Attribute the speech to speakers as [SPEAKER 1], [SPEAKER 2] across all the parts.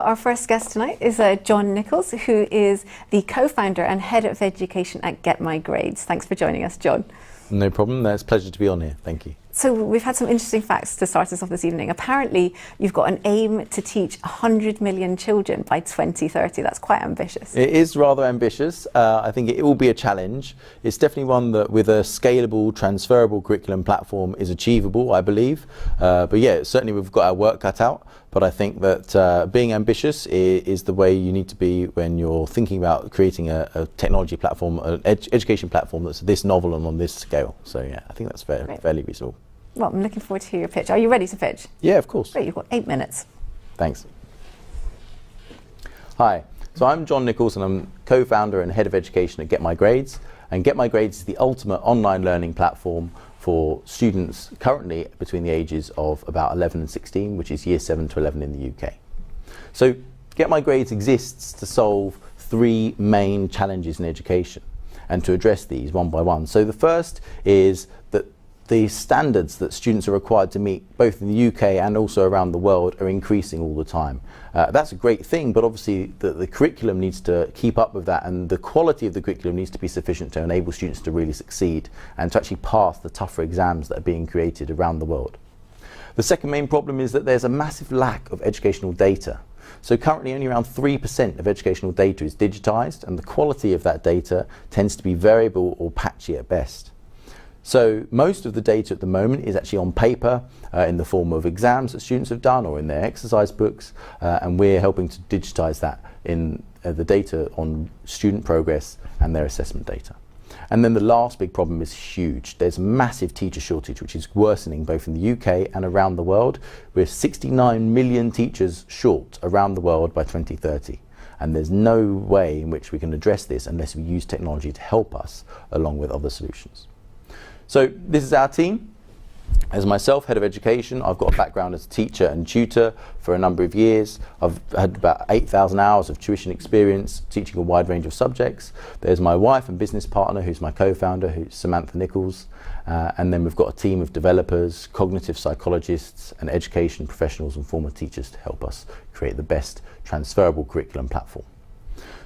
[SPEAKER 1] Our first guest tonight is John Nichols, who is the co-founder and head of education at Get My Grades. Thanks for joining us, John.
[SPEAKER 2] No problem. It's a pleasure to be on here. Thank you.
[SPEAKER 1] So we've had some interesting facts to start us off this evening. Apparently, you've got an aim to teach 100 million children by 2030. That's quite ambitious.
[SPEAKER 2] It is rather ambitious. I think it will be a challenge. It's definitely one that with a scalable, transferable curriculum platform is achievable, I believe. But yeah, certainly we've got our work cut out. But I think that being ambitious is the way you need to be when you're thinking about creating a technology platform, an education platform that's this novel and on this scale. So yeah, I think that's fairly reasonable.
[SPEAKER 1] Well, I'm looking forward to hear your pitch. Are you ready to pitch?
[SPEAKER 2] Yeah, of course.
[SPEAKER 1] Great, you've got 8 minutes.
[SPEAKER 2] Thanks. Hi, so I'm John Nichols and I'm co-founder and head of education at Get My Grades. And Get My Grades is the ultimate online learning platform for students currently between the ages of about 11 and 16, which is year 7 to 11 in the UK. So Get My Grades exists to solve 3 main challenges in education and to address these one by one. So the first is that the standards that students are required to meet both in the UK and also around the world are increasing all the time. That's a great thing, but obviously the curriculum needs to keep up with that, and the quality of the curriculum needs to be sufficient to enable students to really succeed and to actually pass the tougher exams that are being created around the world. The second main problem is that there's a massive lack of educational data. So currently only around 3% of educational data is digitized, and the quality of that data tends to be variable or patchy at best. So most of the data at the moment is actually on paper in the form of exams that students have done or in their exercise books, and we're helping to digitize that in the data on student progress and their assessment data. And then the last big problem is huge. There's massive teacher shortage, which is worsening both in the UK and around the world. We're 69 million teachers short around the world by 2030. And there's no way in which we can address this unless we use technology to help us along with other solutions. So this is our team. As myself, head of education, I've got a background as a teacher and tutor for a number of years. I've had about 8,000 hours of tuition experience teaching a wide range of subjects. There's my wife and business partner, who's my co-founder, who's Samantha Nichols. And then we've got a team of developers, cognitive psychologists, and education professionals and former teachers to help us create the best transferable curriculum platform.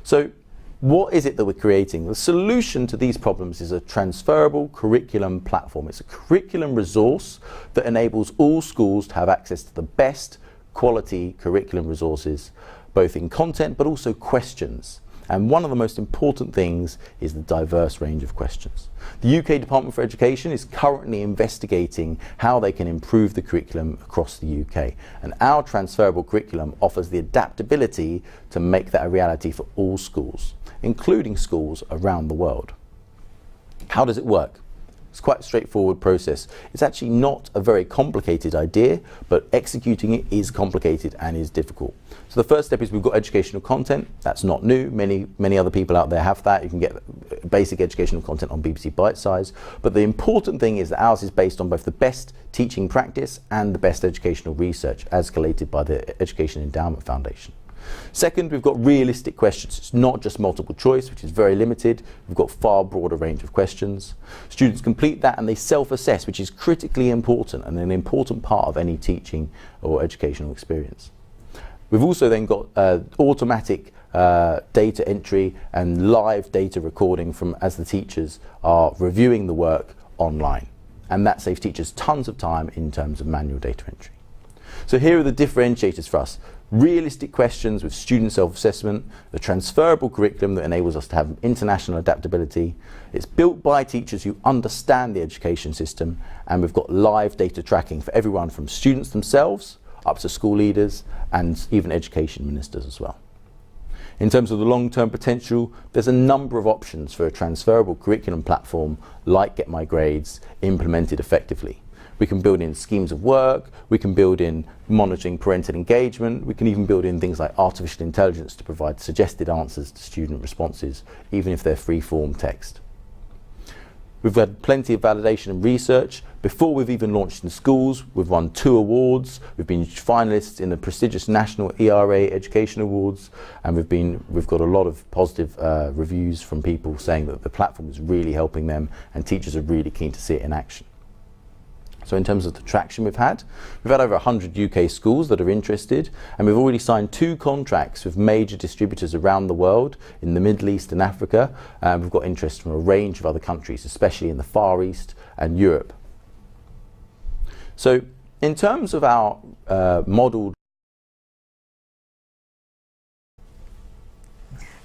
[SPEAKER 2] So what is it that we're creating? The solution to these problems is a transferable curriculum platform. It's a curriculum resource that enables all schools to have access to the best quality curriculum resources, both in content but also questions. And one of the most important things is the diverse range of questions. The UK Department for Education is currently investigating how they can improve the curriculum across the UK. And our transferable curriculum offers the adaptability to make that a reality for all schools, including schools around the world. How does it work? It's quite a straightforward process. It's actually not a very complicated idea, but executing it is complicated and is difficult. So the first step is we've got educational content. That's not new. Many other people out there have that. You can get basic educational content on BBC Bitesize. But the important thing is that ours is based on both the best teaching practice and the best educational research, as collated by the Education Endowment Foundation. Second, we've got realistic questions. It's not just multiple choice, which is very limited. We've got far broader range of questions. Students complete that and they self-assess, which is critically important and an important part of any teaching or educational experience. We've also then got automatic data entry and live data recording from as the teachers are reviewing the work online. And that saves teachers tons of time in terms of manual data entry. So here are the differentiators for us. Realistic questions with student self-assessment, a transferable curriculum that enables us to have international adaptability. It's built by teachers who understand the education system, and we've got live data tracking for everyone from students themselves up to school leaders and even education ministers as well. In terms of the long-term potential, there's a number of options for a transferable curriculum platform like Get My Grades implemented effectively. We can build in schemes of work, we can build in monitoring parental engagement, we can even build in things like artificial intelligence to provide suggested answers to student responses, even if they're free-form text. We've had plenty of validation and research. Before we've even launched in schools, we've won 2 awards. We've been finalists in the prestigious National ERA Education Awards, and we've got a lot of positive reviews from people saying that the platform is really helping them and teachers are really keen to see it in action. So in terms of the traction we've had over 100 UK schools that are interested, and we've already signed 2 contracts with major distributors around the world in the Middle East and Africa. We've got interest from a range of other countries, especially in the Far East and Europe. So in terms of our model.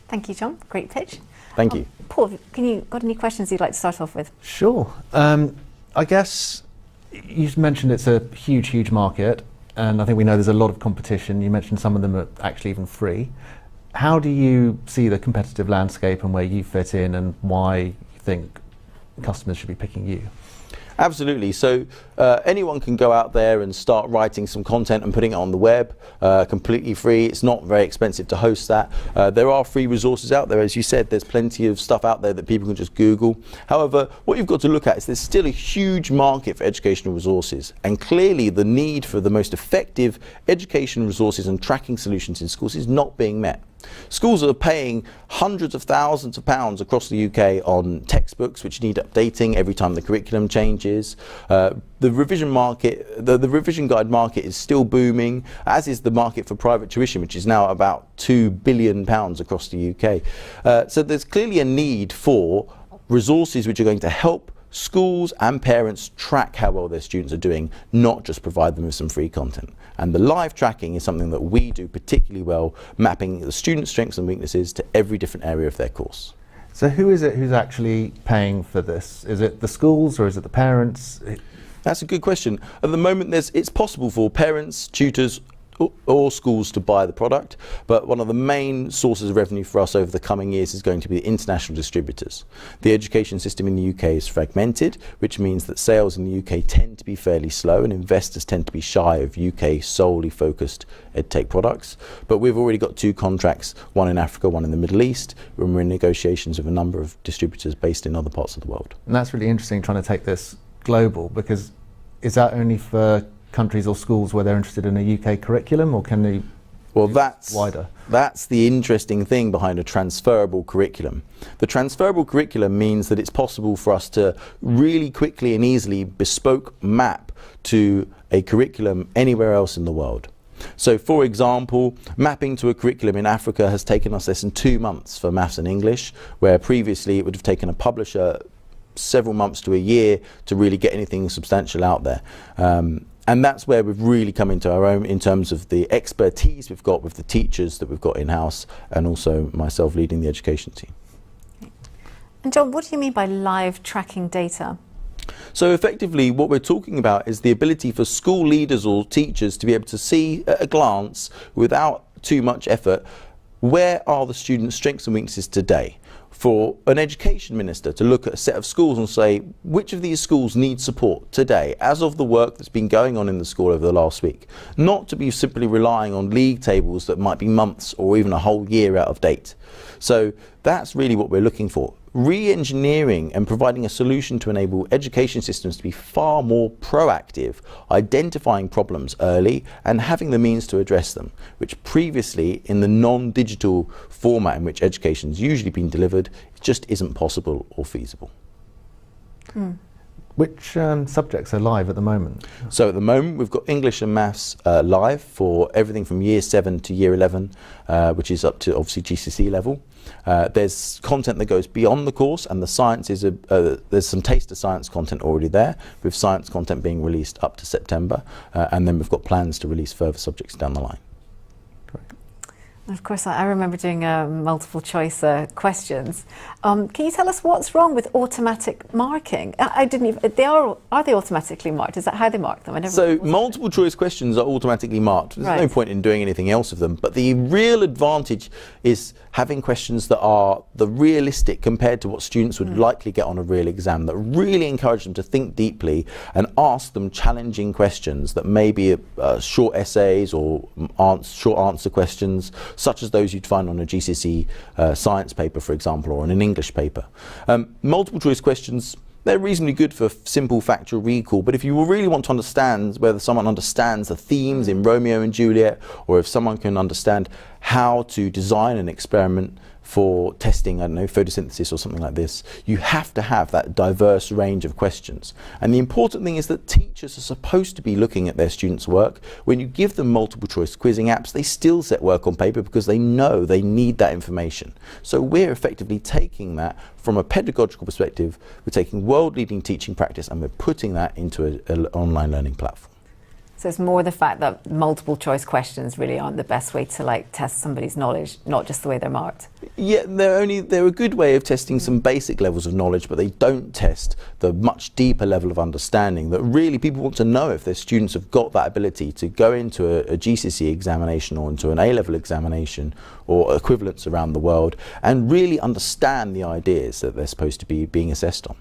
[SPEAKER 3] Thank you, John. Great pitch.
[SPEAKER 2] Thank you.
[SPEAKER 3] Paul, got any questions you'd like to start off with?
[SPEAKER 4] Sure. I guess you mentioned it's a huge, huge market, and I think we know there's a lot of competition. You mentioned some of them are actually even free. How do you see the competitive landscape and where you fit in, and why you think customers should be picking you?
[SPEAKER 2] Absolutely. So anyone can go out there and start writing some content and putting it on the web, completely free. It's not very expensive to host that. There are free resources out there. As you said, there's plenty of stuff out there that people can just Google. However, what you've got to look at is there's still a huge market for educational resources, and clearly the need for the most effective education resources and tracking solutions in schools is not being met. Schools are paying hundreds of thousands of pounds across the UK on textbooks which need updating every time the curriculum changes. The revision market, the revision guide market is still booming, as is the market for private tuition, which is now about £2 billion across the UK. So there's clearly a need for resources which are going to help schools and parents track how well their students are doing, not just provide them with some free content. And the live tracking is something that we do particularly well, mapping the students' strengths and weaknesses to every different area of their course.
[SPEAKER 4] So who is it who's actually paying for this? Is it the schools or is it the parents?
[SPEAKER 2] That's a good question. At the moment, it's possible for parents, tutors, or schools to buy the product, but one of the main sources of revenue for us over the coming years is going to be the international distributors. The education system in the UK is fragmented, which means that sales in the UK tend to be fairly slow and investors tend to be shy of UK solely focused EdTech products. But we've already got 2 contracts, one in Africa, one in the Middle East, and we're in negotiations with a number of distributors based in other parts of the world.
[SPEAKER 4] And that's really interesting, trying to take this global, because is that only for countries or schools where they're interested in a UK curriculum, or can they?
[SPEAKER 2] Well, that's
[SPEAKER 4] wider.
[SPEAKER 2] That's the interesting thing behind a transferable curriculum. The transferable curriculum means that it's possible for us to really quickly and easily bespoke map to a curriculum anywhere else in the world. So, for example, mapping to a curriculum in Africa has taken us less than 2 months for maths and English, where previously it would have taken a publisher several months to a year to really get anything substantial out there. And that's where we've really come into our own in terms of the expertise we've got with the teachers that we've got in-house, and also myself leading the education team.
[SPEAKER 3] And John, what do you mean by live tracking data?
[SPEAKER 2] So effectively what we're talking about is the ability for school leaders or teachers to be able to see at a glance, without too much effort, where are the students' strengths and weaknesses today. For an education minister to look at a set of schools and say, which of these schools need support today, as of the work that's been going on in the school over the last week. Not to be simply relying on league tables that might be months or even a whole year out of date. So that's really what we're looking for. Re-engineering and providing a solution to enable education systems to be far more proactive, identifying problems early and having the means to address them, which previously in the non-digital format in which education's usually been delivered, it just isn't possible or feasible.
[SPEAKER 4] Which subjects are live at the moment?
[SPEAKER 2] So at the moment we've got English and Maths live for everything from Year 7 to Year 11, which is up to obviously GCSE level. There's content that goes beyond the course, and the science is there's some taster science content already there, with science content being released up to September, and then we've got plans to release further subjects down the line.
[SPEAKER 3] Of course, I remember doing multiple choice questions. Can you tell us what's wrong with automatic marking? I didn't even, are they automatically marked? Is that how they mark them?
[SPEAKER 2] So multiple choice questions are automatically marked. There's no point in doing anything else with them. But the real advantage is having questions that are the realistic compared to what students would likely get on a real exam, that really encourage them to think deeply and ask them challenging questions that may be short essays or short answer questions, such as those you'd find on a GCSE science paper, for example, or on an English paper. Multiple choice questions, they're reasonably good for simple factual recall, but if you really want to understand whether someone understands the themes in Romeo and Juliet, or if someone can understand how to design an experiment for testing, I don't know, photosynthesis or something like this, you have to have that diverse range of questions. And the important thing is that teachers are supposed to be looking at their students' work. When you give them multiple choice quizzing apps, they still set work on paper because they know they need that information. So we're effectively taking that from a pedagogical perspective, we're taking world-leading teaching practice and we're putting that into an online learning platform.
[SPEAKER 3] So it's more the fact that multiple choice questions really aren't the best way to like test somebody's knowledge, not just the way they're marked.
[SPEAKER 2] Yeah, they're a good way of testing some basic levels of knowledge, but they don't test the much deeper level of understanding that really people want to know if their students have got that ability to go into a GCSE examination or into an A-level examination or equivalents around the world and really understand the ideas that they're supposed to be being assessed on.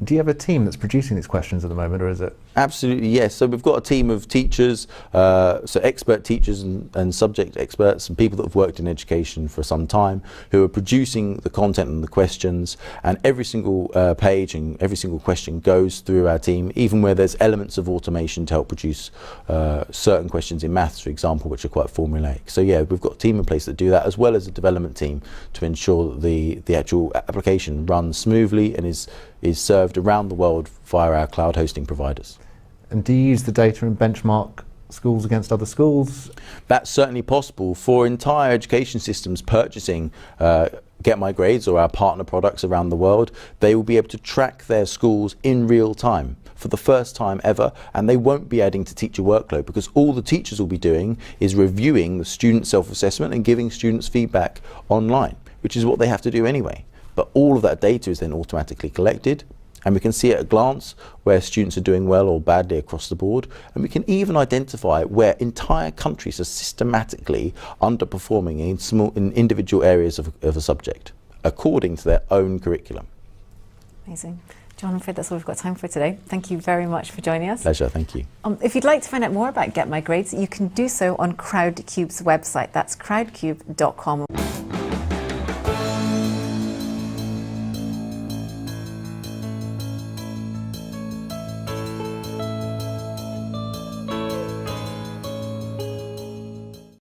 [SPEAKER 4] Do you have a team that's producing these questions at the moment, or is it?
[SPEAKER 2] Absolutely, yes. So we've got a team of teachers, so expert teachers and subject experts and people that have worked in education for some time who are producing the content and the questions, and every single page and every single question goes through our team, even where there's elements of automation to help produce certain questions in maths, for example, which are quite formulaic. So yeah, we've got a team in place that do that, as well as a development team to ensure that the actual application runs smoothly and is served around the world via our cloud hosting providers.
[SPEAKER 4] And do you use the data and benchmark schools against other schools?
[SPEAKER 2] That's certainly possible for entire education systems purchasing Get My Grades or our partner products around the world. They will be able to track their schools in real time for the first time ever, and they won't be adding to teacher workload because all the teachers will be doing is reviewing the student self-assessment and giving students feedback online, which is what they have to do anyway. But all of that data is then automatically collected, and we can see at a glance where students are doing well or badly across the board, and we can even identify where entire countries are systematically underperforming in individual areas of a subject according to their own curriculum.
[SPEAKER 3] Amazing. John, I'm afraid that's all we've got time for today. Thank you very much for joining us.
[SPEAKER 2] Pleasure, thank you.
[SPEAKER 3] If you'd like to find out more about Get My Grades, you can do so on Crowdcube's website. That's crowdcube.com.